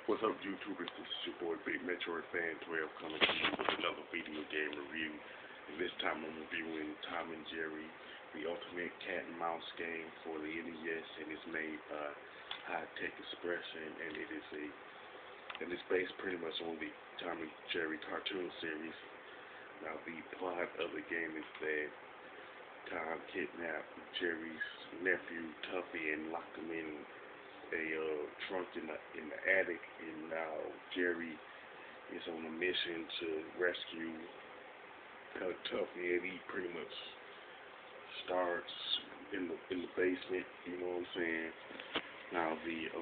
What's up, YouTubers? This is your boy Big Metroid Fan 12 coming to you with another video game review. And this time I'm reviewing Tom and Jerry, the ultimate cat and mouse game for the NES, and it's made by High Tech Expression, and it's based pretty much on the Tom and Jerry cartoon series. Now the plot of the game is that Tom kidnapped Jerry's nephew Tuffy and locked him in a trunk in the attic, and now Jerry is on a mission to rescue Tuffy, and he pretty much starts in the basement. You know what I'm saying? Now the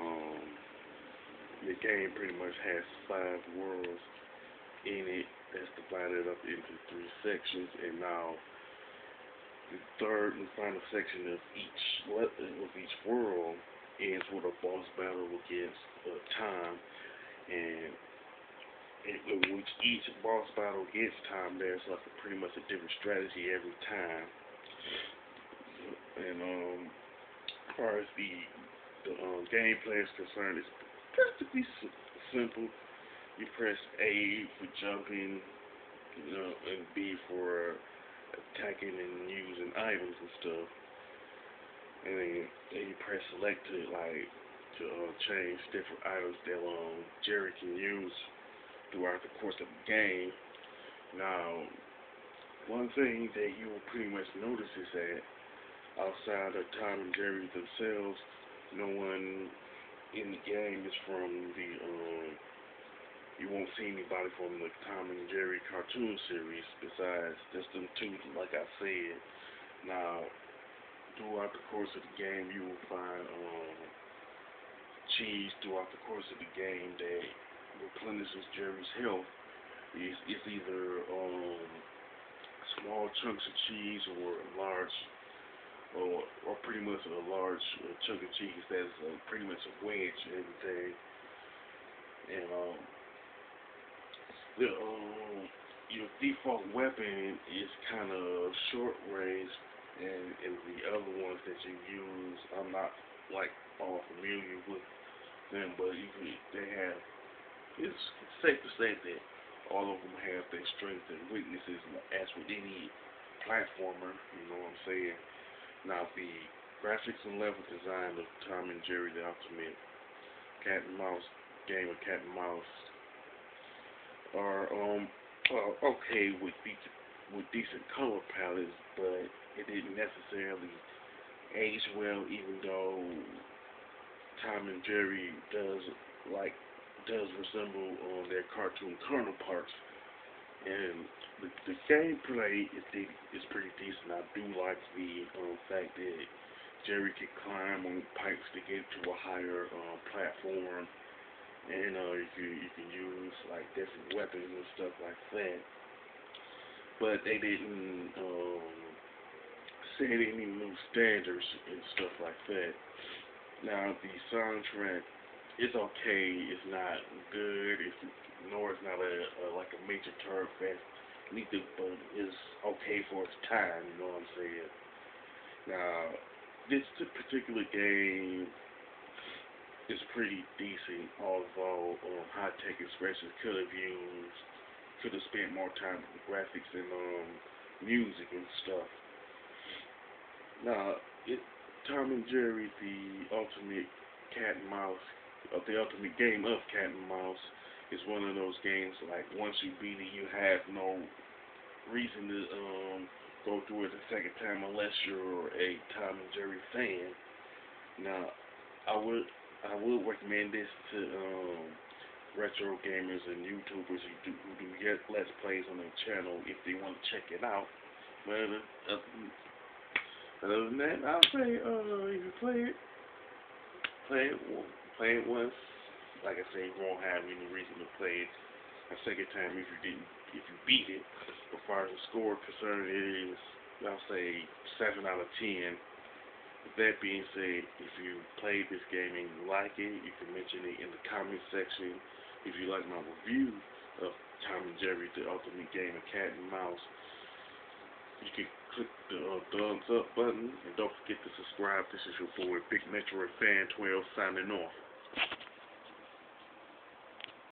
game pretty much has 5 worlds in it that's divided up into 3 sections, and now the third and final section of each world ends with a boss battle against Tom, and in which each boss battle against Tom, there's like pretty much a different strategy every time. And as far as the gameplay is concerned, it's practically simple. You press A for jumping, and B for attacking and using items and stuff. And then you press select to change different items that Jerry can use throughout the course of the game. Now, one thing that you will pretty much notice is that outside of Tom and Jerry themselves, no one in the game is from the you won't see anybody from the Tom and Jerry cartoon series besides just them two, like I said. Now, throughout the course of the game, you will find cheese throughout the course of the game that replenishes Jerry's health. It's either small chunks of cheese or large, or pretty much a large chunk of cheese that's pretty much a wedge and everything. And your default weapon is kind of short range. And the other ones that you use, I'm not like all familiar with them, but it's safe to say that all of them have their strengths and weaknesses, as with any platformer, you know what I'm saying? Now, the graphics and level design of Tom and Jerry, the ultimate cat and mouse game of cat and mouse, are okay with decent color palettes, but it didn't necessarily age well, even though Tom and Jerry does resemble their cartoon counterparts. And the gameplay is pretty decent. I do like the fact that Jerry can climb on pipes to get to a higher platform, and you can use like different weapons and stuff like that. But they didn't set any new standards and stuff like that. Now, the soundtrack is okay. It's not good. Nor it's not like a major turd fest neither, but it's okay for its time. You know what I'm saying? Now, this particular game is pretty decent, although High Tech Expression could have spent more time with the graphics and music and stuff. Now, Tom and Jerry, the ultimate cat and mouse, the ultimate game of cat and mouse, is one of those games like once you beat it, you have no reason to go through it a second time unless you're a Tom and Jerry fan. Now, I would recommend this to retro gamers and YouTubers who do Let's Plays on their channel if they want to check it out. But other than that, I'll say if you play it once. Like I say, you won't have any reason to play it a second time if you beat it. As far as the score is concerned, it is, I'll say, 7 out of 10. With that being said, if you played this game and you like it, you can mention it in the comment section. If you like my review of Tom and Jerry, the ultimate game of cat and mouse, you can click the thumbs up button, and don't forget to subscribe. This is your boy Big Metroid Fan 12 signing off.